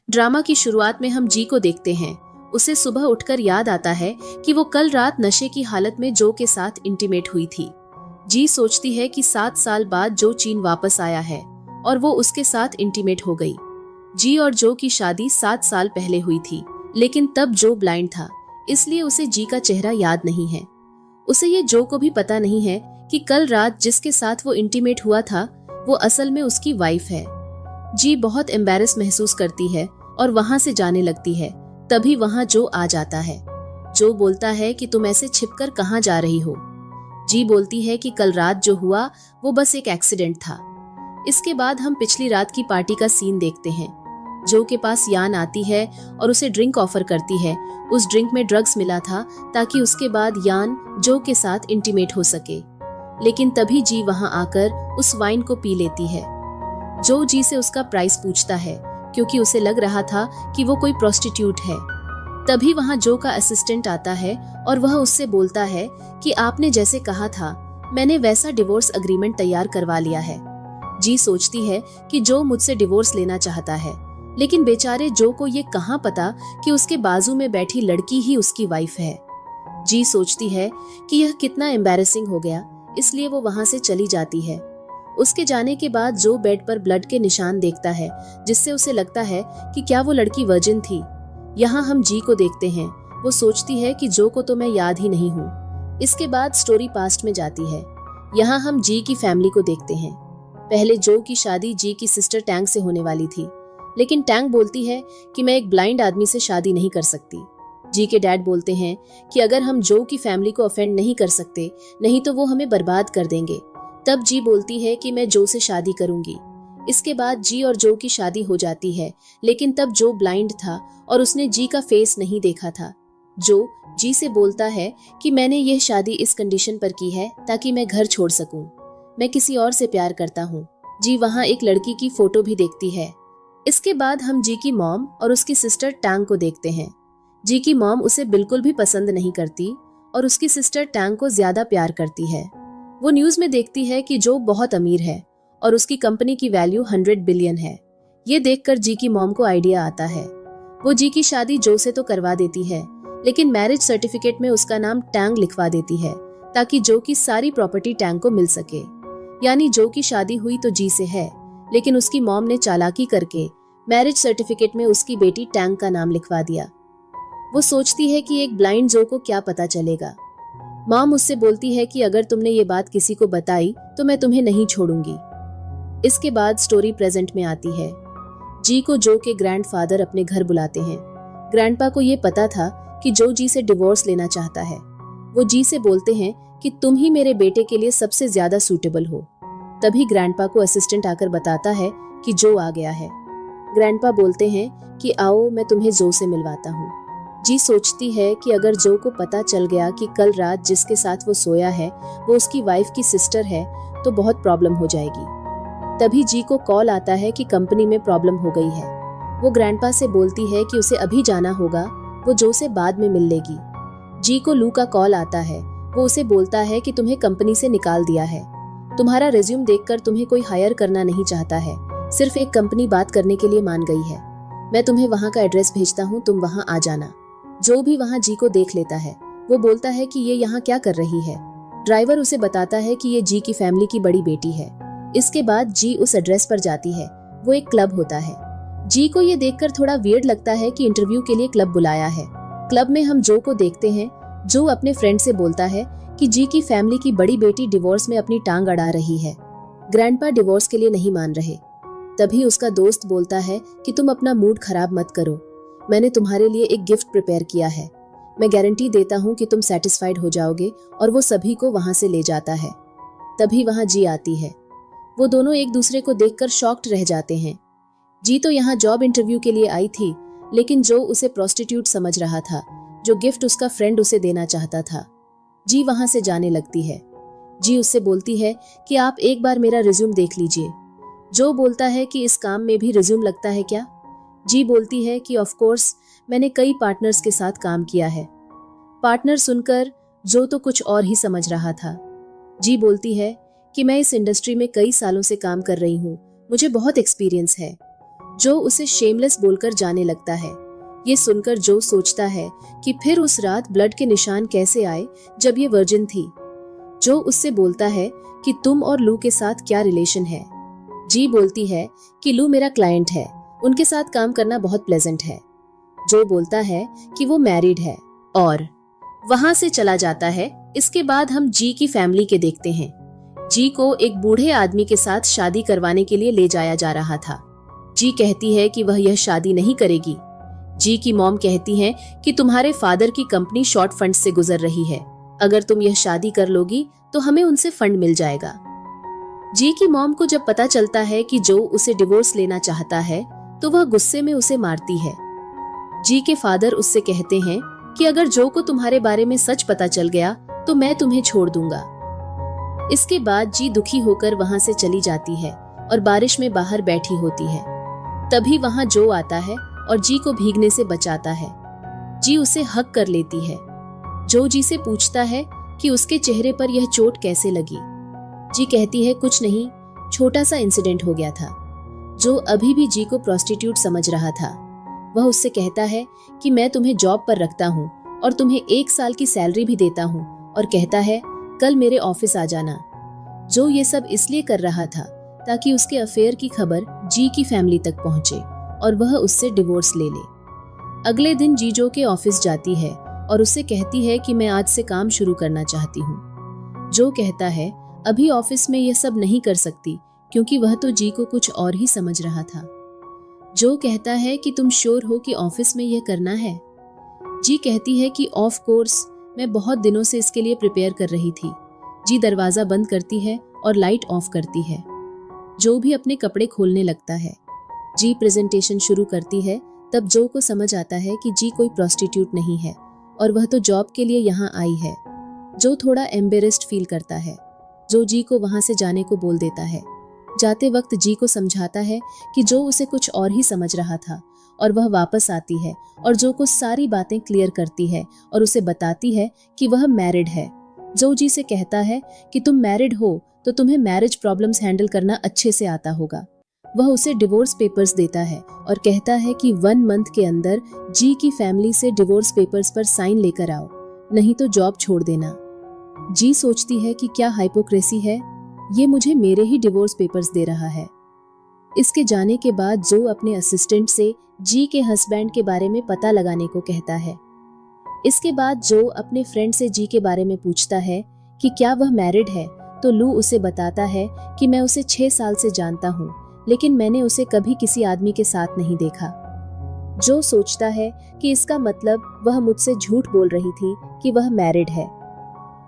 Drama की शुरुआत में हम जी को देखते हैं। उसे सुबह उठकर याद आता है कि वो कल रात नशे की हालत में जो के साथ इंटीमेट हुई थी। जी सोचती है कि 7 साल बाद जो चीन वापस आया है और वो उसके साथ इंटीमेट हो गई। जी और जो की शादी 7 साल पहले हुई थी, लेकिन तब जो ब्लाइंड था, इसलिए उसे जी का चेहरा याद नहीं है। उसे ये जो को भी पता नहीं है कि कल रात जिसके साथ वो इंटीमेट हुआ था, वो असल में उसकी वाइफ है। जी बहुत एम्बैरेस महसूस करती है और वहां से जाने लगती है। तभी वहां जो आ जाता है। जो बोलता है कि तुम ऐसे छिपकर कहाँ जा रही हो। जी बोलती है कि कल रात जो हुआ वो बस एक एक्सीडेंट था। इसके बाद हम पिछली रात की पार्टी का सीन देखते हैं। जो के पास यान आती है और उसे ड्रिंक ऑफर करती है। उस ड्रिंक में ड्रग्स मिला था ताकि उसके बाद यान जो के साथ इंटीमेट हो सके, लेकिन तभी जी वहां आकर उस वाइन को पी लेती है। जो जी से उसका प्राइस पूछता है क्योंकि उसे लग रहा था कि वो कोई प्रोस्टिट्यूट है। तभी वहां जो का असिस्टेंट आता है और वह उससे बोलता है कि आपने जैसे कहा था, मैंने वैसा डिवोर्स अग्रीमेंट तैयार करवा लिया है। जी सोचती है कि जो मुझसे डिवोर्स लेना चाहता है, लेकिन बेचारे जो को ये कहाँ पता कि उसके बाजू में बैठी लड़की ही उसकी वाइफ है। जी सोचती है कि यह कितना एम्बैरेसिंग हो गया, इसलिए वो वहां से चली जाती है। उसके जाने के बाद जो बेड पर ब्लड के निशान देखता है, जिससे उसे लगता है कि क्या वो लड़की वर्जिन थी। यहाँ हम जी को देखते हैं। वो सोचती है कि जो को तो मैं याद ही नहीं हूँ। इसके बाद स्टोरी पास्ट में जाती है। यहाँ हम जी की फैमिली को देखते हैं। पहले जो की शादी जी की सिस्टर टैंग से होने वाली थी, लेकिन टैंग बोलती है कि मैं एक ब्लाइंड आदमी से शादी नहीं कर सकती। जी के डैड बोलते हैं कि अगर हम जो की फैमिली को ऑफेंड नहीं कर सकते, नहीं तो वो हमें बर्बाद कर देंगे। तब जी बोलती है कि मैं जो से शादी करूंगी। इसके बाद जी और जो की शादी हो जाती है, लेकिन तब जो ब्लाइंड था और उसने जी का फेस नहीं देखा था। जो जी से बोलता है कि मैंने यह शादी इस कंडीशन पर की है ताकि मैं घर छोड़ सकूं। मैं किसी और से प्यार करता हूं। जी वहां एक लड़की की फोटो भी देखती है। इसके बाद हम जी की मॉम और उसकी सिस्टर टैंग को देखते हैं। जी की मॉम उसे बिल्कुल भी पसंद नहीं करती और उसकी सिस्टर टैंग को ज्यादा प्यार करती है। वो न्यूज में देखती है कि जो बहुत अमीर है और उसकी कंपनी की वैल्यू 100 बिलियन है। ये देखकर जी की मॉम को आइडिया आता है। वो जी की शादी जो से तो करवा देती है, लेकिन मैरिज सर्टिफिकेट में उसका नाम टैंग लिखवा देती है ताकि जो की सारी प्रॉपर्टी टैंग को मिल सके। यानी जो की शादी हुई तो जी से है, लेकिन उसकी मॉम ने चालाकी करके मैरिज सर्टिफिकेट में उसकी बेटी टैंग का नाम लिखवा दिया। वो सोचती है कि एक ब्लाइंड जो को क्या पता चलेगा। मॉम उससे बोलती है कि अगर तुमने ये बात किसी को बताई तो मैं तुम्हें नहीं छोड़ूंगी। इसके बाद स्टोरी प्रेजेंट में आती है। जी को जो के ग्रैंडफादर अपने घर बुलाते हैं। ग्रैंडपा को ये पता था कि जो जी से डिवोर्स लेना चाहता है। वो जी से बोलते हैं कि तुम ही मेरे बेटे के लिए सबसे ज्यादा सूटेबल हो। तभी ग्रैंडपा को असिस्टेंट आकर बताता है कि जो आ गया है। ग्रैंडपा बोलते हैं कि आओ मैं तुम्हें जो से मिलवाता हूँ। जी सोचती है कि अगर जो को पता चल गया कि कल रात जिसके साथ वो सोया है वो उसकी वाइफ की सिस्टर है, तो बहुत प्रॉब्लम हो जाएगी। तभी जी को कॉल आता है कि कंपनी में प्रॉब्लम हो गई है। वो ग्रैंडपा से बोलती है कि उसे अभी जाना होगा, वो जो से बाद में मिल लेगी। जी को लू का कॉल आता है। वो उसे बोलता है कि तुम्हें कंपनी से निकाल दिया है। तुम्हारा रिज्यूम देखकर तुम्हें कोई हायर करना नहीं चाहता है, सिर्फ एक कंपनी बात करने के लिए मान गई है। मैं तुम्हें वहाँ का एड्रेस भेजता हूँ, तुम वहाँ आ जाना। जो भी वहाँ जी को देख लेता है। वो बोलता है कि ये यहाँ क्या कर रही है। ड्राइवर उसे बताता है कि ये जी की फैमिली की बड़ी बेटी है। इसके बाद जी उस एड्रेस पर जाती है। वो एक क्लब होता है। जी को ये देखकर थोड़ा वियर्ड लगता है कि इंटरव्यू के लिए क्लब बुलाया है। क्लब में हम जो को देखते हैं। जो अपने फ्रेंड से बोलता है कि जी की फैमिली की बड़ी बेटी डिवोर्स में अपनी टांग अड़ा रही है। ग्रैंडपा डिवोर्स के लिए नहीं मान रहे। तभी उसका दोस्त बोलता है कि तुम अपना मूड खराब मत करो, मैंने तुम्हारे लिए एक गिफ्ट प्रिपेयर किया है। मैं गारंटी देता हूँ कि तुम सेटिस्फाइड हो जाओगे, और वो सभी को वहां से ले जाता है। तभी वहां जी आती है। वो दोनों एक दूसरे को देखकर शॉक्ड रह जाते हैं। जी तो यहाँ जॉब इंटरव्यू के लिए आई थी, लेकिन जो उसे प्रोस्टिट्यूट समझ रहा था, जो गिफ्ट उसका फ्रेंड उसे देना चाहता था। जी वहां से जाने लगती है। जी उससे बोलती है कि आप एक बार मेरा रिज्यूम देख लीजिए। जो बोलता है कि इस काम में भी रिज्यूम लगता है क्या। जी बोलती है कि ऑफ कोर्स, मैंने कई पार्टनर्स के साथ काम किया है। पार्टनर सुनकर जो तो कुछ और ही समझ रहा था। जी बोलती है कि मैं इस इंडस्ट्री में कई सालों से काम कर रही हूँ, मुझे बहुत एक्सपीरियंस है। जो उसे शेमलेस बोलकर जाने लगता है। ये सुनकर जो सोचता है कि फिर उस रात ब्लड के निशान कैसे आए जब ये वर्जिन थी। जो उससे बोलता है कि तुम और लू के साथ क्या रिलेशन है। जी बोलती है कि लू मेरा क्लाइंट है, उनके साथ काम करना बहुत प्लेजेंट है। जो बोलता है कि वो मैरिड है और वहां से चला जाता है। इसके बाद हम जी की फैमिली के देखते हैं। जी को एक बूढ़े आदमी के साथ शादी करवाने के लिए ले जाया जा रहा था। जी कहती है कि वह यह शादी नहीं करेगी। जी की मॉम कहती है कि तुम्हारे फादर की कंपनी शॉर्ट फंड से गुजर रही है, अगर तुम यह शादी कर लोगी तो हमें उनसे फंड मिल जाएगा। जी की मॉम को जब पता चलता है कि जो उसे डिवोर्स लेना चाहता है तो वह गुस्से में उसे मारती है। जी के फादर उससे कहते हैं कि अगर जो को तुम्हारे बारे में सच पता चल गया तो मैं तुम्हें छोड़ दूंगा। इसके बाद जी दुखी होकर वहां से चली जाती है और बारिश में बाहर बैठी होती है। तभी वहां जो आता है और जी को भीगने से बचाता है। जी उसे हक कर लेती है। जो जी से पूछता है कि उसके चेहरे पर यह चोट कैसे लगी। जी कहती है कुछ नहीं, छोटा सा इंसिडेंट हो गया था। जो अभी भी जी को प्रोस्टिट्यूट समझ रहा था। वह उससे कहता है कि मैं तुम्हें जॉब पर रखता हूँ और तुम्हें 1 साल की सैलरी भी देता हूँ, और कहता है कल मेरे ऑफिस आ जाना। जो ये सब इसलिए कर रहा था ताकि उसके अफेयर की खबर जी की फैमिली तक पहुंचे और वह उससे डिवोर्स ले ले। अगले दिन जी जो के ऑफिस जाती है और उससे कहती है कि मैं आज से काम शुरू करना चाहती हूँ। जो कहता है अभी ऑफिस में यह सब नहीं कर सकती, क्योंकि वह तो जी को कुछ और ही समझ रहा था। जो कहता है कि तुम श्योर हो कि ऑफिस में यह करना है। जी कहती है कि ऑफ कोर्स, मैं बहुत दिनों से इसके लिए प्रिपेयर कर रही थी। जी दरवाजा बंद करती है और लाइट ऑफ करती है। जो भी अपने कपड़े खोलने लगता है। जी प्रेजेंटेशन शुरू करती है। तब जो को समझ आता है कि जी कोई प्रोस्टिट्यूट नहीं है और वह तो जॉब के लिए यहाँ आई है। जो थोड़ा एम्बेरेस्ड फील करता है। जो जी को वहां से जाने को बोल देता है। जाते वक्त जी को समझाता है कि जो उसे कुछ और ही समझ रहा था, और वह वापस आती है और जो को सारी बातें क्लियर करती है और उसे बताती है कि वह मैरिड है। जो जी से कहता है कि तुम मैरिड हो तो तुम्हें मैरिज प्रॉब्लम्स हैंडल करना अच्छे से आता होगा। वह उसे डिवोर्स पेपर्स देता है और कहता है कि 1 मंथ के अंदर जी की फैमिली से डिवोर्स पेपर्स पर साइन लेकर आओ, नहीं तो जॉब छोड़ देना। जी सोचती है कि क्या हाइपोक्रेसी है, ये मुझे मेरे ही डिवोर्स पेपर्स दे रहा है। इसके जाने के बाद जो अपने असिस्टेंट से जी के हस्बैंड के बारे में पता लगाने को कहता है। इसके बाद जो अपने फ्रेंड से जी के बारे में पूछता है कि क्या वह मैरिड है, तो लू उसे बताता है कि मैं उसे 6 साल से जानता हूँ, लेकिन मैंने उसे कभी किसी आदमी के साथ नहीं देखा। जो सोचता है कि इसका मतलब वह मुझसे झूठ बोल रही थी कि वह मैरिड है।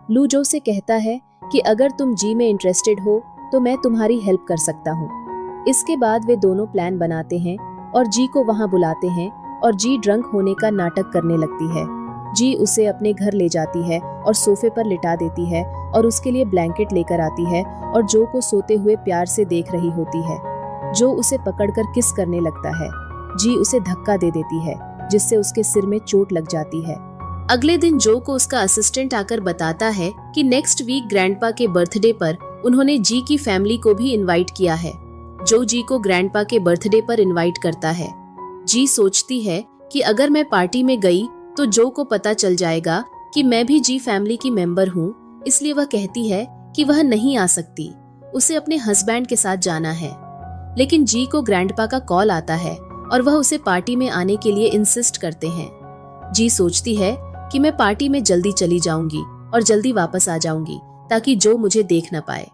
लू जो से कहता है कि अगर तुम जी में इंटरेस्टेड हो तो मैं तुम्हारी हेल्प कर सकता हूँ। इसके बाद वे दोनों प्लान बनाते हैं और जी को वहां बुलाते हैं और जी ड्रंक होने का नाटक करने लगती है। जी उसे अपने घर ले जाती है और सोफे पर लिटा देती है और उसके लिए ब्लैंकेट लेकर आती है और जो को सोते हुए प्यार से देख रही होती है। जो उसे पकड़कर किस करने लगता है। जी उसे धक्का दे देती है जिससे उसके सिर में चोट लग जाती है। अगले दिन जो को उसका असिस्टेंट आकर बताता है कि नेक्स्ट वीक ग्रैंडपा के बर्थडे पर उन्होंने जी की फैमिली को भी इनवाइट किया है। जो जी को ग्रैंडपा के बर्थडे पर इनवाइट करता है। जी सोचती है कि अगर मैं पार्टी में गई तो जो को पता चल जाएगा कि मैं भी जी फैमिली की मेंबर हूँ, इसलिए वह कहती है कि वह नहीं आ सकती, उसे अपने हस्बैंड के साथ जाना है। लेकिन जी को ग्रैंडपा का कॉल आता है और वह उसे पार्टी में आने के लिए इंसिस्ट करते हैं। जी सोचती है कि मैं पार्टी में जल्दी चली जाऊंगी और जल्दी वापस आ जाऊंगी ताकि जो मुझे देख न पाए।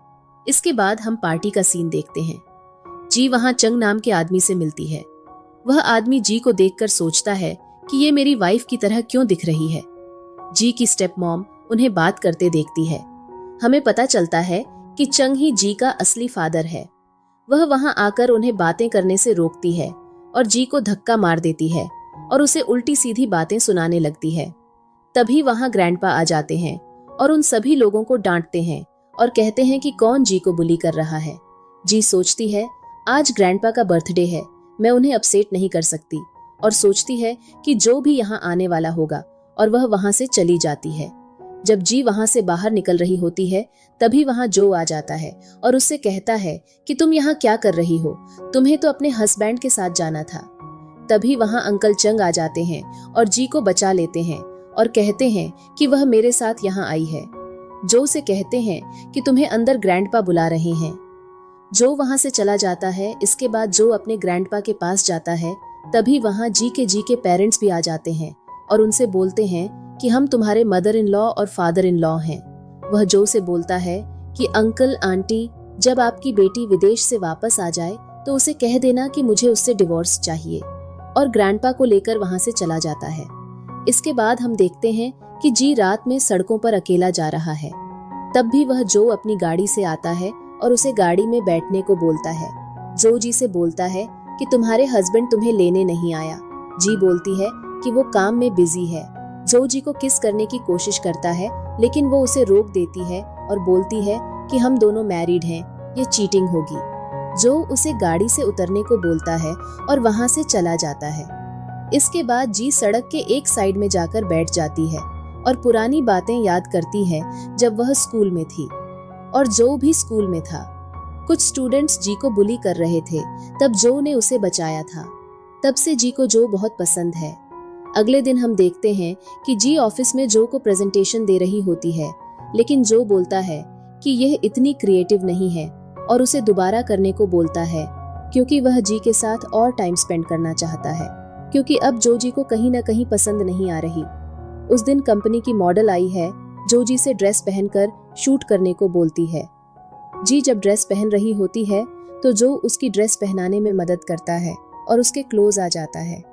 इसके बाद हम पार्टी का सीन देखते हैं। जी वहां चंग नाम के आदमी से मिलती है। वह आदमी जी को देखकर सोचता है कि ये मेरी वाइफ की तरह क्यों दिख रही है। जी की स्टेप मॉम उन्हें बात करते देखती है। हमें पता चलता है कि चंग ही जी का असली फादर है। वह वहां आकर उन्हें बातें करने से रोकती है और जी को धक्का मार देती है और उसे उल्टी सीधी बातें सुनाने लगती है। तभी वहां ग्रैंडपा आ जाते हैं और उन सभी लोगों को डांटते हैं और कहते हैं कि कौन जी को बुली कर रहा है। जी सोचती है आज ग्रैंडपा का बर्थडे है, मैं उन्हें अपसेट नहीं कर सकती, और सोचती है कि जो भी यहाँ आने वाला होगा, और वह वहां से चली जाती है। जब जी वहां से बाहर निकल रही होती है तभी वहां जो आ जाता है और उससे कहता है कि तुम यहाँ क्या कर रही हो, तुम्हें तो अपने हस्बैंड के साथ जाना था। तभी वहां अंकल चंग आ जाते हैं और जी को बचा लेते हैं और कहते हैं कि वह मेरे साथ यहाँ आई है। जो से कहते हैं कि तुम्हें अंदर ग्रैंडपा बुला रहे हैं। जो वहां से चला जाता है। इसके बाद जो अपने ग्रैंडपा के पास जाता है तभी वहां जी के पेरेंट्स भी आ जाते हैं और उनसे बोलते हैं कि हम तुम्हारे मदर इन लॉ और फादर इन लॉ हैं। वह जो से बोलता है कि अंकल आंटी, जब आपकी बेटी विदेश से वापस आ जाए तो उसे कह देना कि मुझे उससे डिवोर्स चाहिए, और ग्रैंडपा को लेकर वहां से चला जाता है। इसके बाद हम देखते हैं कि जी रात में सड़कों पर अकेला जा रहा है। तब भी वह जो अपनी गाड़ी से आता है और उसे गाड़ी में बैठने को बोलता है। जो जी से बोलता है कि तुम्हारे हस्बैंड तुम्हें लेने नहीं आया। जी बोलती है कि वो काम में बिजी है। जो जी को किस करने की कोशिश करता है लेकिन वो उसे रोक देती है और बोलती है कि हम दोनों मैरिड हैं, ये चीटिंग होगी। जो उसे गाड़ी से उतरने को बोलता है और वहां से चला जाता है। इसके बाद जी सड़क के एक साइड में जाकर बैठ जाती है और पुरानी बातें याद करती है जब वह स्कूल में थी और जो भी स्कूल में था। कुछ स्टूडेंट्स जी को बुली कर रहे थे, तब जो ने उसे बचाया था। तब से जी को जो बहुत पसंद है। अगले दिन हम देखते हैं कि जी ऑफिस में जो को प्रेजेंटेशन दे रही होती है, लेकिन जो बोलता है कि यह इतनी क्रिएटिव नहीं है और उसे दोबारा करने को बोलता है क्योंकि वह जी के साथ और टाइम स्पेंड करना चाहता है, क्योंकि अब जो जी को कहीं ना कहीं पसंद नहीं आ रही। उस दिन कंपनी की मॉडल आई है, जो जी से ड्रेस पहनकर शूट करने को बोलती है। जी जब ड्रेस पहन रही होती है तो जो उसकी ड्रेस पहनाने में मदद करता है और उसके क्लोज आ जाता है।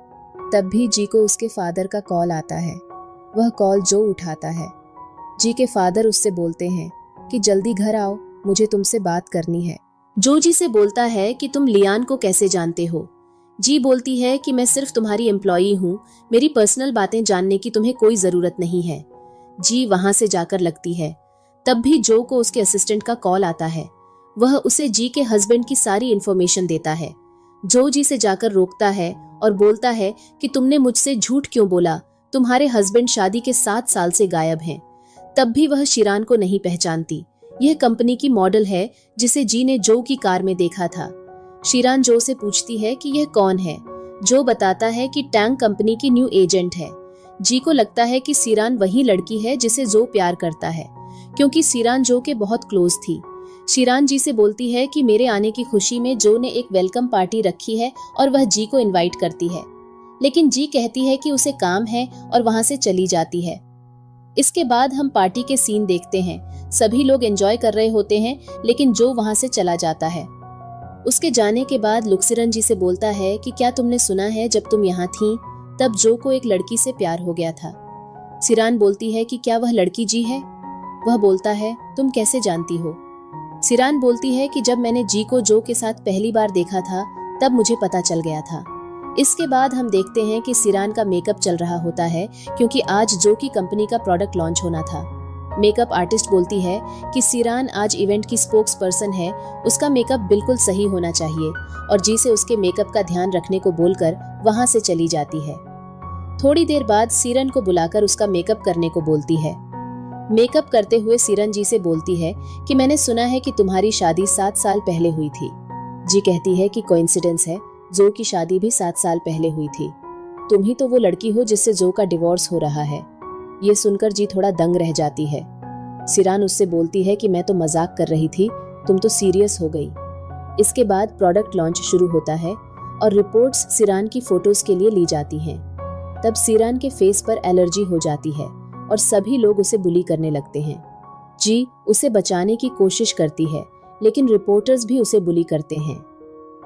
तब भी जी को उसके फादर का कॉल आता है। वह कॉल जो उठाता है। जी के फादर उससे बोलते हैं कि जल्दी घर आओ, मुझे तुमसे बात करनी है। जो जी से बोलता है कि तुम लियान को कैसे जानते हो। जी बोलती है कि मैं सिर्फ तुम्हारी एम्प्लॉई हूँ, मेरी पर्सनल बातें जानने की तुम्हें कोई जरूरत नहीं है। जी वहां से जाकर लगती है। तब भी जो को उसके असिस्टेंट का कॉल आता है। वह उसे जी के हस्बैंड की सारी इन्फॉर्मेशन देता है। जो जी से जाकर रोकता है और बोलता है कि तुमने मुझसे झूठ क्यों बोला, तुम्हारे हस्बैंड शादी के 7 साल से गायब हैं। तब भी वह शिरान को नहीं पहचानती। यह कंपनी की मॉडल है जिसे जी ने जो की कार में देखा था। शिरान जो से पूछती है कि यह कौन है। जो बताता है कि टैंक कंपनी की न्यू एजेंट है। जी को लगता है कि शिरान वही लड़की है जिसे जो प्यार करता है, क्योंकि शिरान जो के बहुत क्लोज थी। शिरान जी से बोलती है कि मेरे आने की खुशी में जो ने एक वेलकम पार्टी रखी है और वह जी को इनवाइट करती है, लेकिन जी कहती है कि उसे काम है और वहां से चली जाती है। इसके बाद हम पार्टी के सीन देखते हैं। सभी लोग एंजॉय कर रहे होते हैं, लेकिन जो वहां से चला जाता है। उसके जाने के बाद लुक्सिरन जी से बोलता है कि क्या तुमने सुना है, जब तुम यहाँ थी तब जो को एक लड़की से प्यार हो गया था। सिरान बोलती है कि क्या वह लड़की जी है। वह बोलता है तुम कैसे जानती हो। सिरान बोलती है कि जब मैंने जी को जो के साथ पहली बार देखा था तब मुझे पता चल गया था। इसके बाद हम देखते हैं कि सिरान का मेकअप चल रहा होता है, क्योंकि आज जो की कंपनी का प्रोडक्ट लॉन्च होना था। मेकअप आर्टिस्ट बोलती है कि सिरान आज इवेंट की स्पोक्स पर्सन है, उसका मेकअप बिल्कुल सही होना चाहिए, और जी से उसके मेकअप का ध्यान रखने को बोलकर वहां से चली जाती है। थोड़ी देर बाद सिरन को बुलाकर उसका मेकअप करने को बोलती है। मेकअप करते हुए सिरन जी से बोलती है कि मैंने सुना है कि तुम्हारी शादी 7 साल पहले हुई थी। जी कहती है कि कोइंसिडेंस है, जो की शादी भी 7 साल पहले हुई थी। तुम ही तो वो लड़की हो जिससे जो का डिवोर्स हो रहा है। ये सुनकर जी थोड़ा दंग रह जाती है। सिरान उससे बोलती है कि मैं तो मजाक कर रही थी, तुम तो सीरियस हो गई। इसके बाद प्रोडक्ट लॉन्च शुरू होता है और रिपोर्ट्स सिरान की फोटोज के लिए ली जाती हैं। तब सिरान के फेस पर एलर्जी हो जाती है और सभी लोग उसे बुली करने लगते हैं। जी उसे बचाने की कोशिश करती है, लेकिन रिपोर्टर्स भी उसे बुली करते हैं।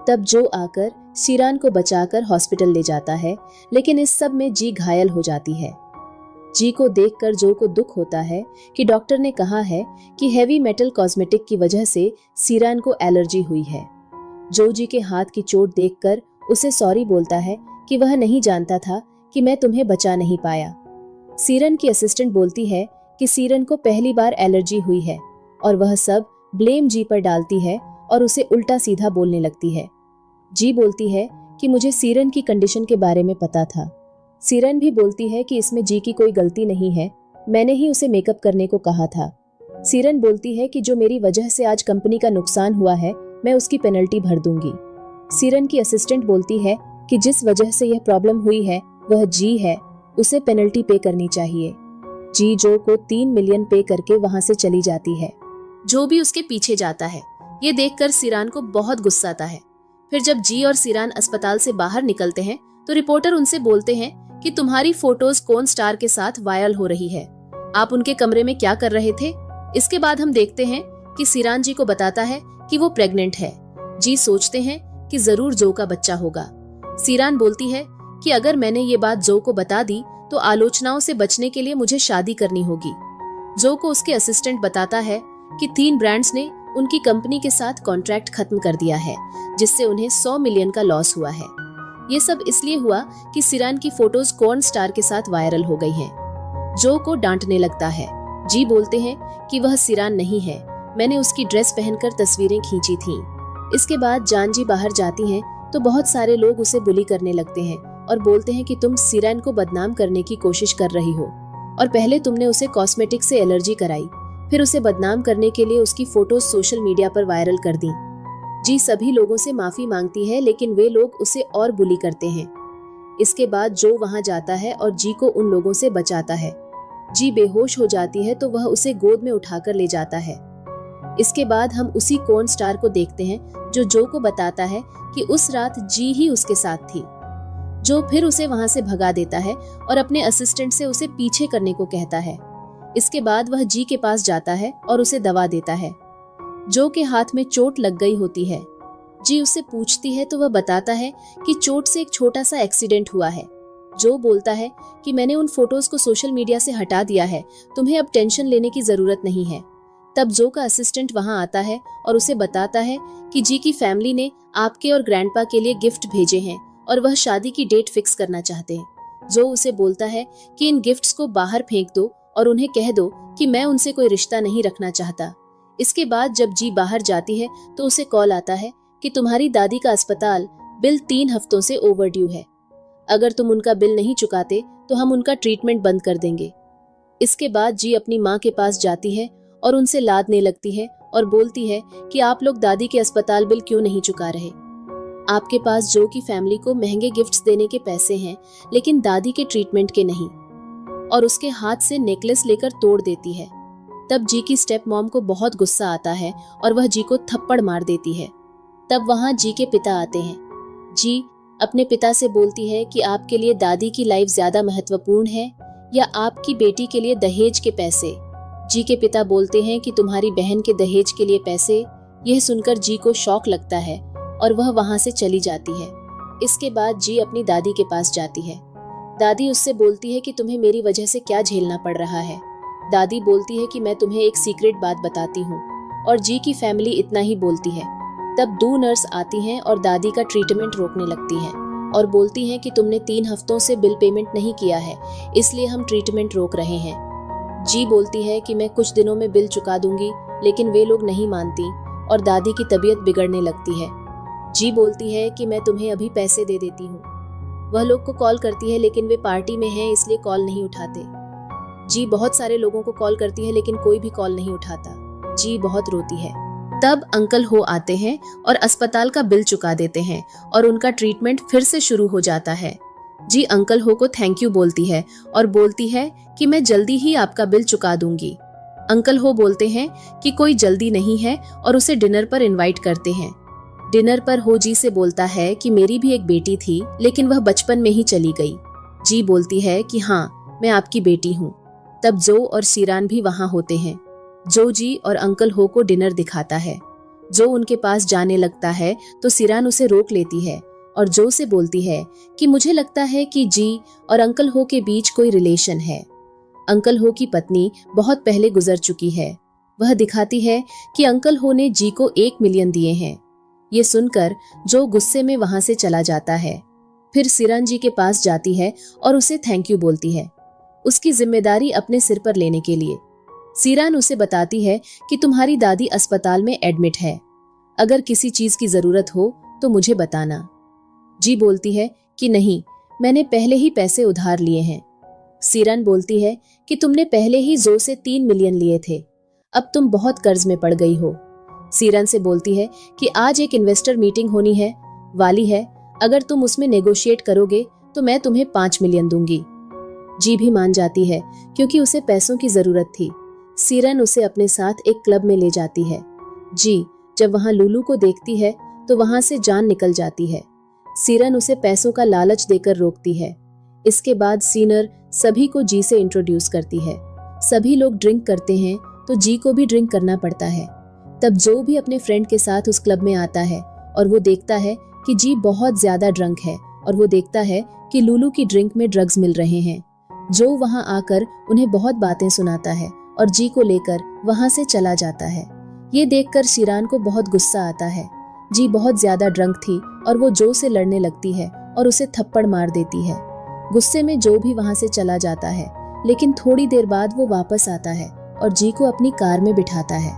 तब जो आकर सिरान को बचाकर हॉस्पिटल ले जाता है, लेकिन इस सब में जी घायल हो जाती है। जी को देखकर जो को दुख होता है कि डॉक्टर ने कहा है कि हेवी मेटल कॉस्मेटिक की वजह से सिरान को एलर्जी हुई है। जो जी के हाथ की चोट देखकर उसे सॉरी बोलता है कि वह नहीं जानता था कि मैं तुम्हें बचा नहीं पाया। सिरन की असिस्टेंट बोलती है कि सिरन को पहली बार एलर्जी हुई है और वह सब ब्लेम जी पर डालती है और उसे उल्टा सीधा बोलने लगती है। जी बोलती है कि मुझे सिरन की कंडीशन के बारे में पता था। सिरन भी बोलती है कि इसमें जी की कोई गलती नहीं है, मैंने ही उसे मेकअप करने को कहा था। सीरन बोलती है कि जो मेरी वजह से आज कंपनी का नुकसान हुआ है, मैं उसकी पेनल्टी भर दूंगी। सीरन की असिस्टेंट बोलती है कि जिस वजह से यह प्रॉब्लम हुई है वह जी है, उसे पेनल्टी पे करनी चाहिए। जी जो को 3 मिलियन पे करके वहां से चली जाती है। जो भी उसके पीछे जाता है। ये देखकर सीरान को बहुत गुस्सा आता है। फिर जब जी और सीरान अस्पताल से बाहर निकलते हैं तो रिपोर्टर उनसे बोलते हैं कि तुम्हारी फोटोज कौन स्टार के साथ वायरल हो रही है, आप उनके कमरे में क्या कर रहे थे। इसके बाद हम देखते हैं कि सीरान जी को बताता है कि वो प्रेग्नेंट है। जी सोचते हैं कि जरूर जो का बच्चा होगा। सीरान बोलती है कि अगर मैंने ये बात जो को बता दी तो आलोचनाओं से बचने के लिए मुझे शादी करनी होगी। जो को उसके असिस्टेंट बताता है कि 3 ब्रांड्स ने उनकी कंपनी के साथ कॉन्ट्रैक्ट खत्म कर दिया है, जिससे उन्हें 100 मिलियन का लॉस हुआ है। ये सब इसलिए हुआ कि सीरान की फोटोज कॉर्न स्टार के साथ वायरल हो गई हैं। जो को डांटने लगता है। जी बोलते हैं कि वह सीरान नहीं है, मैंने उसकी ड्रेस पहनकर तस्वीरें खींची थीं। इसके बाद जान जी बाहर जाती हैं तो बहुत सारे लोग उसे बुली करने लगते हैं और बोलते हैं कि तुम सीरान को बदनाम करने की कोशिश कर रही हो और पहले तुमने उसे कॉस्मेटिक से एलर्जी कराई, फिर उसे बदनाम करने के लिए उसकी फोटोज सोशल मीडिया पर वायरल कर दी। जी सभी लोगों से माफी मांगती है लेकिन वे लोग उसे और बुली करते हैं। इसके बाद जो वहां जाता है और जी को उन लोगों से बचाता है। जी बेहोश हो जाती है तो वह उसे गोद में उठाकर ले जाता है। इसके बाद हम उसी कॉर्न स्टार को देखते हैं जो को बताता है कि उस रात जी ही उसके साथ थी। जो फिर उसे वहां से भगा देता है और अपने असिस्टेंट से उसे पीछे करने को कहता है। इसके बाद वह जी के पास जाता है और उसे दवा देता है। जो के हाथ में चोट लग गई होती है। जी उससे पूछती है तो वह बताता है कि चोट से एक छोटा सा एक्सीडेंट हुआ है। जो बोलता है कि मैंने उन फोटोज को सोशल मीडिया से हटा दिया है, तुम्हें अब टेंशन लेने की जरूरत नहीं है। तब जो का असिस्टेंट वहां आता है और उसे बताता है कि जी की फैमिली ने आपके और ग्रैंडपा के लिए गिफ्ट भेजे हैं और वह शादी की डेट फिक्स करना चाहते हैं। जो उसे बोलता है कि इन गिफ्ट्स को बाहर फेंक दो और उन्हें कह दो कि मैं उनसे कोई रिश्ता नहीं रखना चाहता। इसके बाद जब जी बाहर जाती है तो उसे कॉल आता है कि तुम्हारी दादी का अस्पताल बिल 3 हफ्तों से ओवरड्यू है, अगर तुम उनका बिल नहीं चुकाते तो हम उनका ट्रीटमेंट बंद कर देंगे। इसके बाद जी अपनी माँ के पास जाती है और उनसे लादने लगती है और बोलती है कि आप लोग दादी के अस्पताल बिल क्यों नहीं चुका रहे। आपके पास जो की फैमिली को महंगे गिफ्ट्स देने के पैसे हैं लेकिन दादी के ट्रीटमेंट के नहीं, और उसके हाथ से नेकलेस लेकर तोड़ देती है। तब जी की स्टेप मॉम को बहुत गुस्सा आता है और वह जी को थप्पड़ मार देती है। तब वहां जी के पिता आते हैं। जी अपने पिता से बोलती है कि आपके लिए दादी की लाइफ ज्यादा महत्वपूर्ण है या आपकी बेटी के लिए दहेज के पैसे। जी के पिता बोलते हैं कि तुम्हारी बहन के दहेज के लिए पैसे। यह सुनकर जी को शॉक लगता है और वह वहां से चली जाती है। इसके बाद जी अपनी दादी के पास जाती है। दादी उससे बोलती है कि तुम्हें मेरी वजह से क्या झेलना पड़ रहा है। दादी बोलती है कि मैं तुम्हें एक सीक्रेट बात बताती हूँ, और जी की फैमिली इतना ही बोलती है। तब 2 नर्स आती हैं और दादी का ट्रीटमेंट रोकने लगती हैं और बोलती हैं कि तुमने 3 हफ्तों से बिल पेमेंट नहीं किया है, इसलिए हम ट्रीटमेंट रोक रहे हैं। जी बोलती है कि मैं कुछ दिनों में बिल चुका दूंगी, लेकिन वे लोग नहीं मानती और दादी की तबीयत बिगड़ने लगती है। जी बोलती है कि मैं तुम्हें अभी पैसे दे देती हूँ। वह लोग को कॉल करती है लेकिन वे पार्टी में हैं इसलिए कॉल नहीं उठाते। जी बहुत सारे लोगों को कॉल करती है लेकिन कोई भी कॉल नहीं उठाता। जी बहुत रोती है। तब अंकल हो आते हैं और अस्पताल का बिल चुका देते हैं और उनका ट्रीटमेंट फिर से शुरू हो जाता है। जी अंकल हो को थैंक यू बोलती है और बोलती है कि मैं जल्दी ही आपका बिल चुका दूंगी। अंकल हो बोलते हैं कि कोई जल्दी नहीं है और उसे डिनर पर इनवाइट करते हैं। डिनर पर हो जी से बोलता है कि मेरी भी एक बेटी थी लेकिन वह बचपन में ही चली गई। जी बोलती है कि हाँ मैं आपकी बेटी हूँ। तब जो और सीरान भी वहां होते हैं। जो जी और अंकल हो को डिनर दिखाता है। जो उनके पास जाने लगता है तो सीरान उसे रोक लेती है और जो से बोलती है कि मुझे लगता है कि जी और अंकल हो के बीच कोई रिलेशन है। अंकल हो की पत्नी बहुत पहले गुजर चुकी है। वह दिखाती है कि अंकल हो ने जी को 1 मिलियन दिए हैं। ये सुनकर जो गुस्से में वहां से चला जाता है। फिर सीरान जी के पास जाती है और उसे थैंक यू बोलती है, उसकी जिम्मेदारी अपने सिर पर लेने के लिए। सीरान उसे बताती है कि तुम्हारी दादी अस्पताल में एडमिट है, अगर किसी चीज की जरूरत हो तो मुझे बताना। जी बोलती है कि नहीं, मैंने पहले ही पैसे उधार लिए हैं। सीरन बोलती है कि तुमने पहले ही जो से 3 मिलियन लिए थे, अब तुम बहुत कर्ज में पड़ गई हो। सीरन से बोलती है कि आज एक इन्वेस्टर मीटिंग होनी है, वाली है, अगर तुम उसमें नेगोशिएट करोगे तो मैं तुम्हें 5 मिलियन दूंगी। जी भी मान जाती है क्योंकि उसे पैसों की जरूरत थी। सीरन उसे अपने साथ एक क्लब में ले जाती है। जी जब वहां लुलू को देखती है तो वहां से जान निकल जाती है। सीरन उसे पैसों का लालच देकर रोकती है। इसके बाद सीनर सभी को जी से इंट्रोड्यूस करती है। सभी लोग ड्रिंक करते हैं तो जी को भी ड्रिंक करना पड़ता है। तब जो भी अपने फ्रेंड के साथ उस क्लब में आता है और वो देखता है कि जी बहुत ज्यादा ड्रंक है और वो देखता है कि लुलू की ड्रिंक में ड्रग्स मिल रहे हैं। जो वहां आकर उन्हें बहुत बातें सुनाता है और जी को लेकर वहां से चला जाता है। ये देखकर सीरान को बहुत गुस्सा आता है। जी बहुत ज्यादा ड्रंक थी और वो जो से लड़ने लगती है और उसे थप्पड़ मार देती है। गुस्से में जो भी वहां से चला जाता है, लेकिन थोड़ी देर बाद वो वापस आता है और जी को अपनी कार में बिठाता है।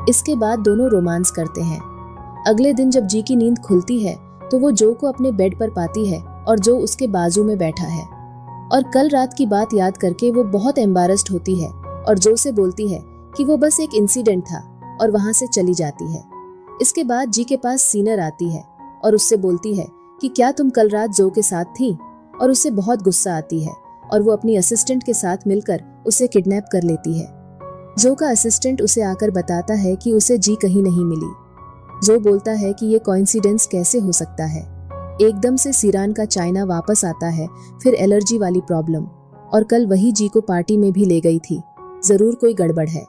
इसके बाद दोनों रोमांस करते हैं। अगले दिन जब जी की नींद खुलती है तो वो जो को अपने बेड पर पाती है और जो उसके बाजू में बैठा है और कल रात की बात याद करके वो बहुत एम्बारस्ड होती है और जो से बोलती है कि वो बस एक इंसिडेंट था और वहां से चली जाती है। इसके बाद जी के पास सीनर आती है और उससे बोलती है कि क्या तुम कल रात जो के साथ थी, और उसे बहुत गुस्सा आती है और वो अपनी असिस्टेंट के साथ मिलकर उसे किडनैप कर लेती है। जो का असिस्टेंट उसे आकर बताता है कि उसे जी कहीं नहीं मिली। जो बोलता है कि ये कोइंसिडेंस कैसे हो सकता है। एकदम से सीरान का चाइना वापस आता है, फिर एलर्जी वाली प्रॉब्लम, और कल वही जी को पार्टी में भी ले गई थी। जरूर कोई गड़बड़ है।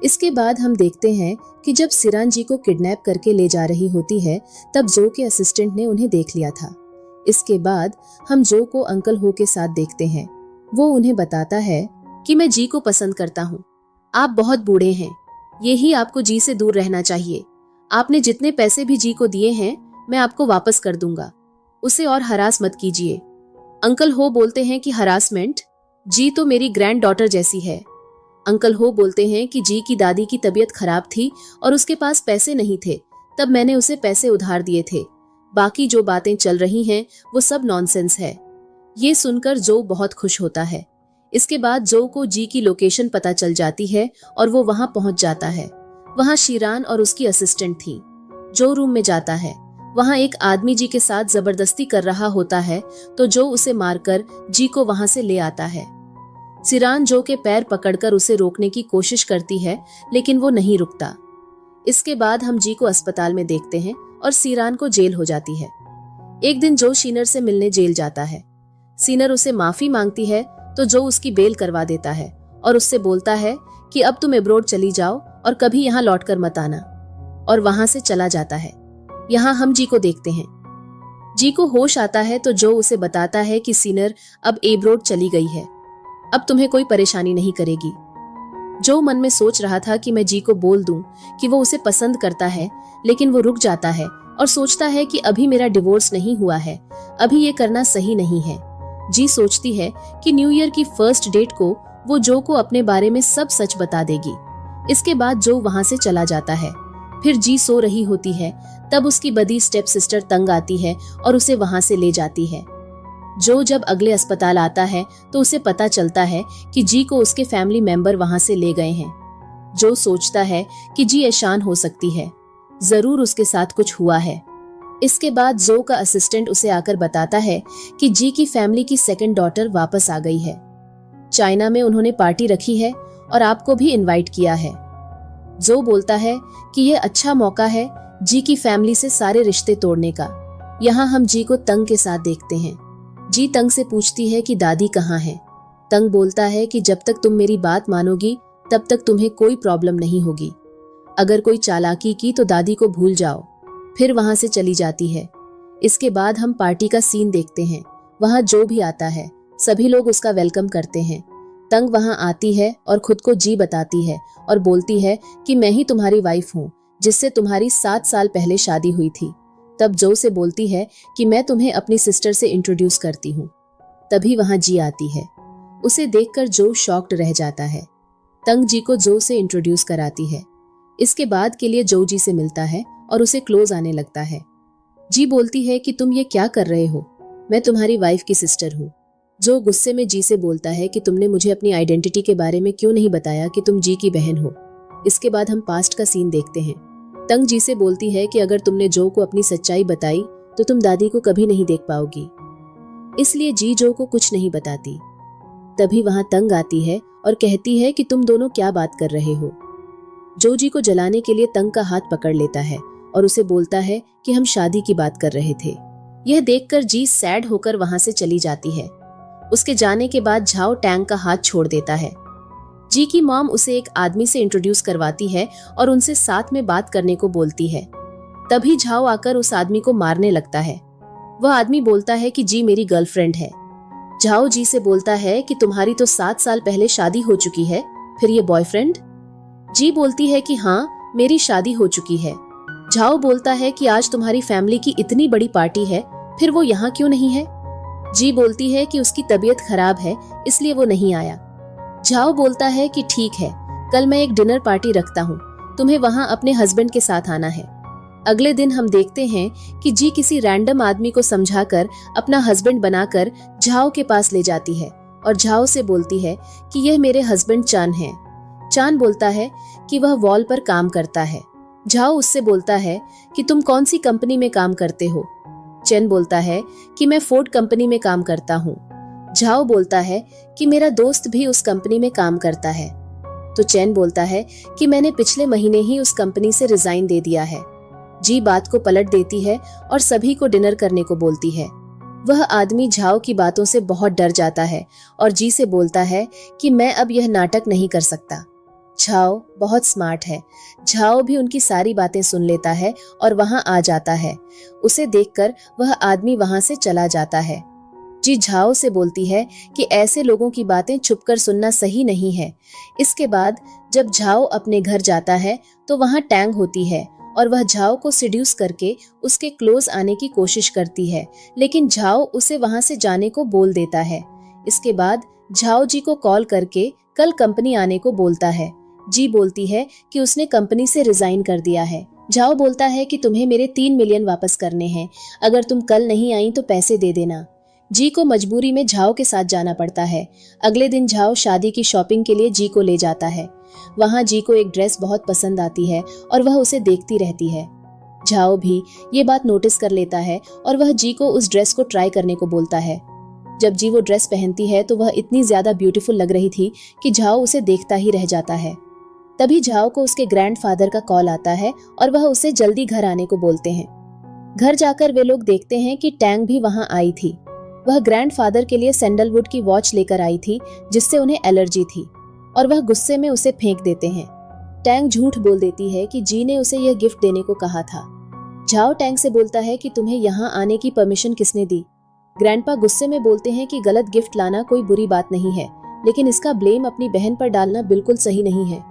इसके बाद हम देखते हैं कि जब सीरान जी को किडनैप करके ले जा रही होती है तब जो के असिस्टेंट ने उन्हें देख लिया था। इसके बाद हम जो को अंकल हो के साथ देखते हैं। वो उन्हें बताता है कि मैं जी को पसंद करता हूँ। आप बहुत बूढ़े हैं, यही आपको जी से दूर रहना चाहिए। आपने जितने पैसे भी जी को दिए हैं मैं आपको वापस कर दूंगा, उसे और हरास मत कीजिए। अंकल हो बोलते हैं कि हरासमेंट? जी तो मेरी ग्रैंड डॉटर जैसी है। अंकल हो बोलते हैं कि जी की दादी की तबीयत खराब थी और उसके पास पैसे नहीं थे, तब मैंने उसे पैसे उधार दिए थे। बाकी जो बातें चल रही हैं वो सब नॉनसेंस है। ये सुनकर जो बहुत खुश होता है। इसके बाद जो को जी की लोकेशन पता चल जाती है और वो वहां पहुंच जाता है। वहां शीरान और उसकी असिस्टेंट थी। जो रूम में जाता है वहां एक आदमी जी के साथ जबरदस्ती कर रहा होता है तो जो उसे मारकर जी को वहां से ले आता है। सीरान जो के पैर पकड़कर उसे रोकने की कोशिश करती है लेकिन वो नहीं रुकता। इसके बाद हम जी को अस्पताल में देखते हैं और सीरान को जेल हो जाती है। एक दिन जो शीनर से मिलने जेल जाता है। सीनर उसे माफी मांगती है तो जो उसकी बेल करवा देता है और उससे बोलता है कि अब तुम एब्रोड चली जाओ और कभी यहाँ लौटकर मत आना, और वहां से चला जाता है। यहाँ हम जी को देखते हैं। जी को होश आता है तो जो उसे बताता है कि सीनर अब एब्रोड चली गई है, अब तुम्हें कोई परेशानी नहीं करेगी। जो मन में सोच रहा था कि मैं जी को बोल दूं कि वो उसे पसंद करता है, लेकिन वो रुक जाता है और सोचता है कि अभी मेरा डिवोर्स नहीं हुआ है, अभी ये करना सही नहीं है। जी सोचती है कि न्यू ईयर की फर्स्ट डेट को वो जो को अपने बारे में सब सच बता देगी। इसके बाद जो वहां से चला जाता है। फिर जी सो रही होती है, तब उसकी बदी स्टेप सिस्टर तंग आती है और उसे वहां से ले जाती है। जो जब अगले अस्पताल आता है तो उसे पता चलता है कि जी को उसके फैमिली मेंबर वहां से ले गए हैं। जो सोचता है कि जी ऐशान हो सकती है, जरूर उसके साथ कुछ हुआ है। इसके बाद जो का असिस्टेंट उसे आकर बताता है कि जी की फैमिली की सेकंड डॉटर वापस आ गई है। चाइना में उन्होंने पार्टी रखी है और आपको भी इनवाइट किया है। जो बोलता है कि यह अच्छा मौका है जी की फैमिली से सारे रिश्ते तोड़ने का। यहाँ हम जी को तंग के साथ देखते हैं। जी तंग से पूछती है कि दादी कहाँ है। तंग बोलता है कि जब तक तुम मेरी बात मानोगी तब तक तुम्हें कोई प्रॉब्लम नहीं होगी। अगर कोई चालाकी की तो दादी को भूल जाओ। फिर वहां से चली जाती है। इसके बाद हम पार्टी का सीन देखते हैं। वहां जो भी आता है सभी लोग उसका वेलकम करते हैं। तंग वहां आती है और खुद को जी बताती है और बोलती है कि मैं ही तुम्हारी वाइफ हूँ जिससे तुम्हारी 7 साल पहले शादी हुई थी। तब जो से बोलती है कि मैं तुम्हें अपनी सिस्टर से इंट्रोड्यूस करती हूँ। तभी वहां जी आती है। उसे देखकर जो शॉक्ड रह जाता है। तंग जी को जो से इंट्रोड्यूस कराती है। इसके बाद के लिए जो जी से मिलता है और उसे क्लोज आने लगता है। जी बोलती है कि तुम ये क्या कर रहे हो, मैं तुम्हारी वाइफ की सिस्टर हूँ। जो गुस्से में जी से बोलता है कि तुमने मुझे अपनी आइडेंटिटी के बारे में क्यों नहीं बताया कि तुम जी की बहन हो। इसके बाद हम पास्ट का सीन देखते हैं। तंग जी से बोलती है कि अगर तुमने जो को अपनी सच्चाई बताई तो तुम दादी को कभी नहीं देख पाओगी, इसलिए जी जो को कुछ नहीं बताती। तभी वहां तंग आती है और कहती है कि तुम दोनों क्या बात कर रहे हो। जो जी को जलाने के लिए तंग का हाथ पकड़ लेता है और उसे बोलता है कि हम शादी की बात कर रहे थे। यह देखकर जी सैड होकर वहां से चली जाती है। उसके जाने के बाद झाओ टैंग का हाथ छोड़ देता है। जी की मॉम उसे एक आदमी से इंट्रोड्यूस करवाती है और उनसे साथ में बात करने को बोलती है। तभी झाओ आकर उस आदमी को मारने लगता है। वह आदमी बोलता है कि जी मेरी गर्लफ्रेंड है। झाओ जी से बोलता है कि तुम्हारी तो 7 साल पहले शादी हो चुकी है, फिर ये बॉयफ्रेंड? जी बोलती है कि हाँ मेरी शादी हो चुकी है। झाओ बोलता है कि आज तुम्हारी फैमिली की इतनी बड़ी पार्टी है, फिर वो यहाँ क्यों नहीं है? जी बोलती है कि उसकी तबीयत खराब है इसलिए वो नहीं आया। झाओ बोलता है कि ठीक है, कल मैं एक डिनर पार्टी रखता हूँ, तुम्हें वहाँ अपने हस्बैंड के साथ आना है। अगले दिन हम देखते हैं कि जी किसी रैंडम आदमी को समझाकर अपना हस्बैंड बनाकर झाओ के पास ले जाती है और झाओ से बोलती है कि यह मेरे हस्बैंड चान है। चान बोलता है कि वह वॉल पर काम करता है। झाओ उससे बोलता है कि तुम कौन सी कंपनी में काम करते हो? चैन बोलता है कि मैं फोर्ड कंपनी में काम करता हूँ। झाओ बोलता है कि मेरा दोस्त भी उस कंपनी में काम करता है। तो चैन बोलता है कि मैंने पिछले महीने ही उस कंपनी से रिजाइन दे दिया है। जी बात को पलट देती है और सभी को डिनर करने को बोलती है। वह आदमी झाओ की बातों से बहुत डर जाता है और जी से बोलता है कि मैं अब यह नाटक नहीं कर सकता। झाओ बहुत स्मार्ट है। झाओ भी उनकी सारी बातें सुन लेता है और वहां आ जाता है। उसे देखकर वह आदमी वहां से चला जाता है। जी झाओ से बोलती है कि ऐसे लोगों की बातें छुपकर सुनना सही नहीं है। इसके बाद जब झाओ अपने घर जाता है तो वहां टैंग होती है और वह झाओ को सिड्यूस करके उसके क्लोज आने की कोशिश करती है, लेकिन झाओ उसे वहां से जाने को बोल देता है। इसके बाद झाओ जी को कॉल करके कल कंपनी आने को बोलता है। जी बोलती है कि उसने कंपनी से रिजाइन कर दिया है। झाओ बोलता है कि तुम्हें मेरे 3 मिलियन वापस करने हैं, अगर तुम कल नहीं आई तो पैसे दे देना। जी को मजबूरी में झाओ के साथ जाना पड़ता है। अगले दिन झाओ शादी की शॉपिंग के लिए जी को ले जाता है। वहां जी को एक ड्रेस बहुत पसंद आती है और वह उसे देखती रहती है। झाओ भी ये बात नोटिस कर लेता है और वह जी को उस ड्रेस को ट्राई करने को बोलता है। जब जी वो ड्रेस पहनती है तो वह इतनी ज्यादा ब्यूटीफुल लग रही थी कि झाओ उसे देखता ही रह जाता है। तभी झाओ को उसके ग्रैंडफादर का कॉल आता है और वह उसे जल्दी घर आने को बोलते हैं। घर जाकर वे लोग देखते हैं कि टैंग भी वहां आई थी। वह ग्रैंडफादर के लिए सैंडलवुड की वॉच लेकर आई थी जिससे उन्हें एलर्जी थी और वह गुस्से में उसे फेंक देते हैं। टैंग झूठ बोल देती है कि जी ने उसे यह गिफ्ट देने को कहा था। झाओ टैंग से बोलता है कि तुम्हें यहाँ आने की परमिशन किसने दी? ग्रैंडपा गुस्से में बोलते हैं कि गलत गिफ्ट लाना कोई बुरी बात नहीं है, लेकिन इसका ब्लेम अपनी बहन पर डालना बिल्कुल सही नहीं है।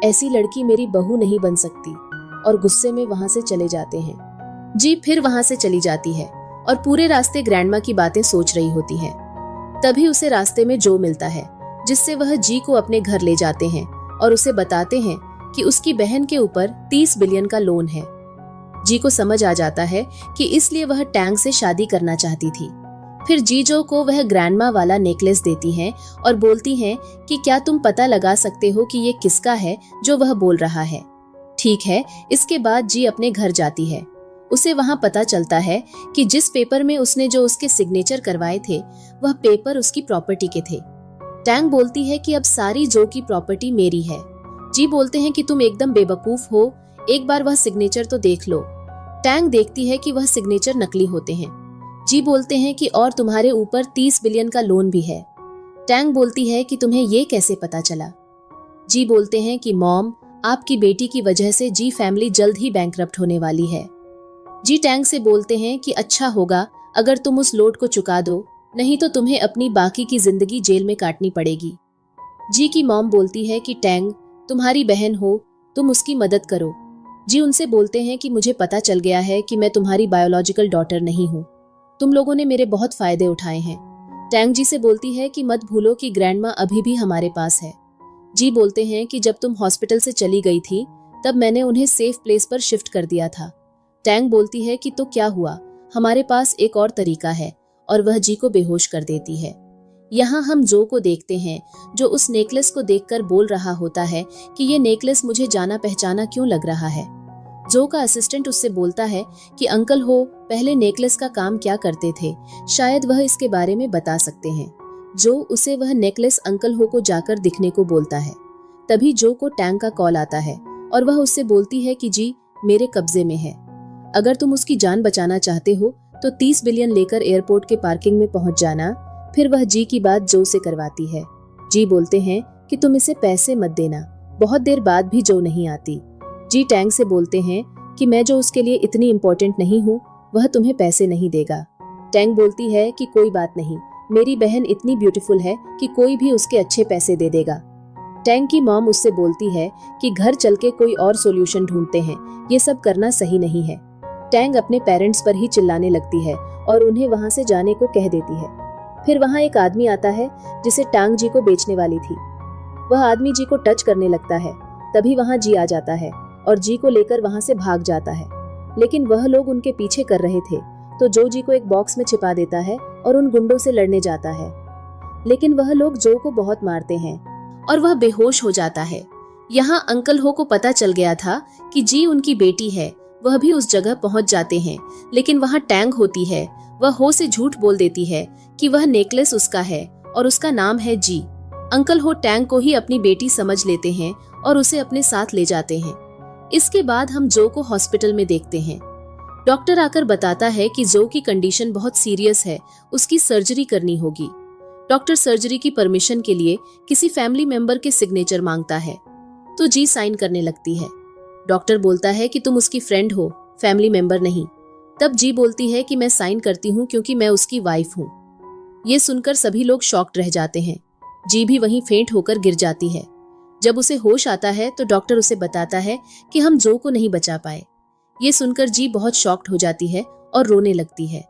ऐसी लड़की मेरी बहू नहीं बन सकती, और गुस्से में वहां से चले जाते हैं। जी फिर वहां से चली जाती है और पूरे रास्ते ग्रैंडमा की बातें सोच रही होती है। तभी उसे रास्ते में जो मिलता है जिससे वह जी को अपने घर ले जाते हैं और उसे बताते हैं कि उसकी बहन के ऊपर 30 बिलियन का लोन है। जी को समझ आ जाता है कि इसलिए वह टैंग से शादी करना चाहती थी। फिर जी जो को वह ग्रैंडमा वाला नेकलेस देती हैं और बोलती हैं कि क्या तुम पता लगा सकते हो कि ये किसका है जो वह बोल रहा है? ठीक है। इसके बाद जी अपने घर जाती है। उसे वहां पता चलता है कि जिस पेपर में उसने जो उसके सिग्नेचर करवाए थे वह पेपर उसकी प्रॉपर्टी के थे। टैंग बोलती है कि अब सारी जो की प्रॉपर्टी मेरी है। जी बोलते हैं कि तुम एकदम बेवकूफ हो, एक बार वह सिग्नेचर तो देख लो। टैंग देखती है कि वह सिग्नेचर नकली होते हैं। जी बोलते हैं कि और तुम्हारे ऊपर 30 बिलियन का लोन भी है। टैंग बोलती है कि तुम्हें ये कैसे पता चला? जी बोलते हैं कि मॉम, आपकी बेटी की वजह से जी फैमिली जल्द ही बैंकरप्ट होने वाली है। जी टैंग से बोलते हैं कि अच्छा होगा अगर तुम उस लोड को चुका दो, नहीं तो तुम्हें अपनी बाकी की जिंदगी जेल में काटनी पड़ेगी। जी की मॉम बोलती है कि टैंग, तुम्हारी बहन हो, तुम उसकी मदद करो। जी उनसे बोलते हैं कि मुझे पता चल गया है कि मैं तुम्हारी बायोलॉजिकल डॉटर नहीं हूँ। तुम लोगों ने मेरे बहुत फायदे उठाए हैं। टैंग जी से बोलती है कि मत भूलो कि ग्रैंडमा अभी भी हमारे पास है। जी बोलते हैं कि जब तुम हॉस्पिटल से चली गई थी तब मैंने उन्हें सेफ प्लेस पर शिफ्ट कर दिया था। टैंग बोलती है कि तो क्या हुआ, हमारे पास एक और तरीका है, और वह जी को बेहोश कर देती है। यहाँ हम जो को देखते हैं, जो उस नेकलेस को देखकर बोल रहा होता है कि ये नेकलेस मुझे जाना पहचाना क्यों लग रहा है। जो का असिस्टेंट उससे बोलता है कि अंकल हो पहले नेकलेस का काम क्या करते थे, शायद वह इसके बारे में बता सकते हैं। जो उसे वह नेकलेस अंकल हो को जाकर दिखने को बोलता है। तभी जो को टैंग का कॉल आता है और वह उससे बोलती है कि जी मेरे कब्जे में है, अगर तुम उसकी जान बचाना चाहते हो तो 30 बिलियन लेकर एयरपोर्ट के पार्किंग में पहुंच जाना। फिर वह जी की बात जो से करवाती है। जी बोलते हैं कि तुम इसे पैसे मत देना। बहुत देर बाद भी जो नहीं आती। जी टैंग से बोलते हैं कि मैं जो उसके लिए इतनी इम्पोर्टेंट नहीं हूँ, वह तुम्हें पैसे नहीं देगा। टैंग बोलती है कि कोई बात नहीं, मेरी बहन इतनी ब्यूटीफुल है कि कोई भी उसके अच्छे पैसे दे देगा। टैंग की मॉम उससे बोलती है कि घर चल के कोई और सॉल्यूशन ढूंढते हैं, ये सब करना सही नहीं है। टैंग अपने पेरेंट्स पर ही चिल्लाने लगती है और उन्हें वहां से जाने को कह देती है। फिर वहां एक आदमी आता है जिसे टांग जी को बेचने वाली थी। वह आदमी जी को टच करने लगता है। तभी वहां जी आ जाता है और जी को लेकर वहां से भाग जाता है, लेकिन वह लोग उनके पीछे कर रहे थे तो जो जी को एक बॉक्स में छिपा देता है और उन गुंडों से लड़ने जाता है। लेकिन वह लोग जो को बहुत मारते हैं और वह बेहोश हो जाता है। यहाँ अंकल हो को पता चल गया था कि जी उनकी बेटी है। वह भी उस जगह पहुंच जाते हैं, लेकिन वहां टैंग होती है। वह हो से झूठ बोल देती है कि वह नेकलेस उसका है और उसका नाम है जी। अंकल हो टैंग को ही अपनी बेटी समझ लेते हैं और उसे अपने साथ ले जाते हैं। इसके बाद हम जो को हॉस्पिटल में देखते हैं। डॉक्टर आकर बताता है कि जो की कंडीशन बहुत सीरियस है, उसकी सर्जरी करनी होगी। डॉक्टर सर्जरी की परमिशन के लिए किसी फैमिली मेंबर के सिग्नेचर मांगता है तो जी साइन करने लगती है। डॉक्टर बोलता है कि तुम उसकी फ्रेंड हो, फैमिली मेंबर नहीं। तब जी बोलती है कि मैं साइन करती हूँ क्योंकि मैं उसकी वाइफ हूँ। ये सुनकर सभी लोग शॉक्ड रह जाते हैं। जी भी वहीं फेंट होकर गिर जाती है। जब उसे होश आता है तो डॉक्टर उसे बताता है कि हम जो को नहीं बचा पाए। ये सुनकर जी बहुत शॉक्ड हो जाती है और रोने लगती है।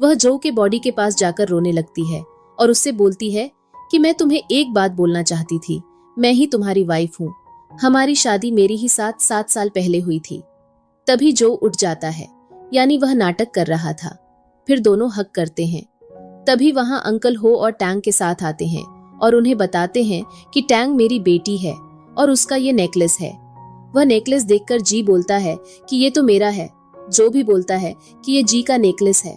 वह जो के बॉडी के पास जाकर रोने लगती है और उससे बोलती है कि मैं तुम्हें एक बात बोलना चाहती थी, मैं ही तुम्हारी वाइफ हूँ। हमारी शादी मेरी ही साथ 7 साल पहले हुई थी। तभी जो उठ जाता है, यानी वह नाटक कर रहा था। फिर दोनों हक करते हैं। तभी वहां अंकल हो और टैंग के साथ आते हैं और उन्हें बताते हैं कि टैंग मेरी बेटी है और उसका ये नेकलेस है। वह नेकलेस देखकर जी बोलता है कि ये तो मेरा है। जो भी बोलता है कि ये जी का नेकलेस है।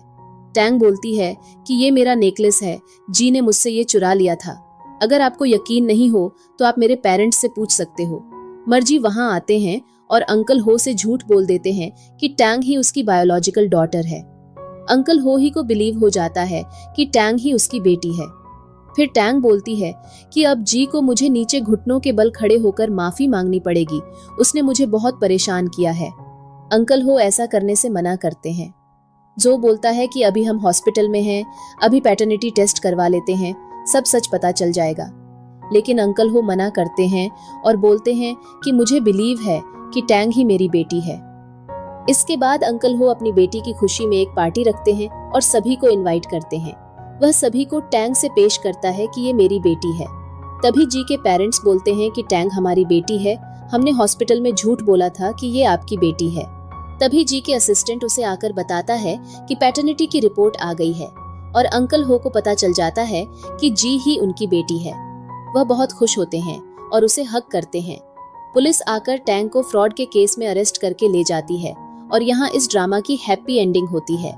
टैंग बोलती है कि ये मेरा नेकलेस है, जी ने मुझसे ये चुरा लिया था। अगर आपको यकीन नहीं हो तो आप मेरे पेरेंट्स से पूछ सकते हो। मर्जी वहां आते हैं और अंकल हो से झूठ बोल देते हैं कि टैंग ही उसकी बायोलॉजिकल डॉटर है। अंकल हो ही को बिलीव हो जाता है कि टैंग ही उसकी बेटी है। फिर टैंग बोलती है कि अब जी को मुझे नीचे घुटनों के बल खड़े होकर माफी मांगनी पड़ेगी, उसने मुझे बहुत परेशान किया है। अंकल हो ऐसा करने से मना करते हैं। जो बोलता है कि अभी हम हॉस्पिटल में हैं, अभी पैटर्निटी टेस्ट करवा लेते हैं, सब सच पता चल जाएगा। लेकिन अंकल हो मना करते हैं और बोलते हैं कि मुझे बिलीव है कि टैंग ही मेरी बेटी है। इसके बाद अंकल हो अपनी बेटी की खुशी में एक पार्टी रखते हैं और सभी को इनवाइट करते हैं। वह सभी को टैंग से पेश करता है कि ये मेरी बेटी है। तभी जी के पेरेंट्स बोलते हैं कि टैंग हमारी बेटी है, हमने हॉस्पिटल में झूठ बोला था कि ये आपकी बेटी है। तभी जी के असिस्टेंट उसे आकर बताता है कि पैटर्निटी की रिपोर्ट आ गई है और अंकल हो को पता चल जाता है कि जी ही उनकी बेटी है। वह बहुत खुश होते हैं और उसे हक करते हैं। पुलिस आकर टैंग को फ्रॉड के केस में अरेस्ट करके ले जाती है और यहाँ इस ड्रामा की हैप्पी एंडिंग होती है।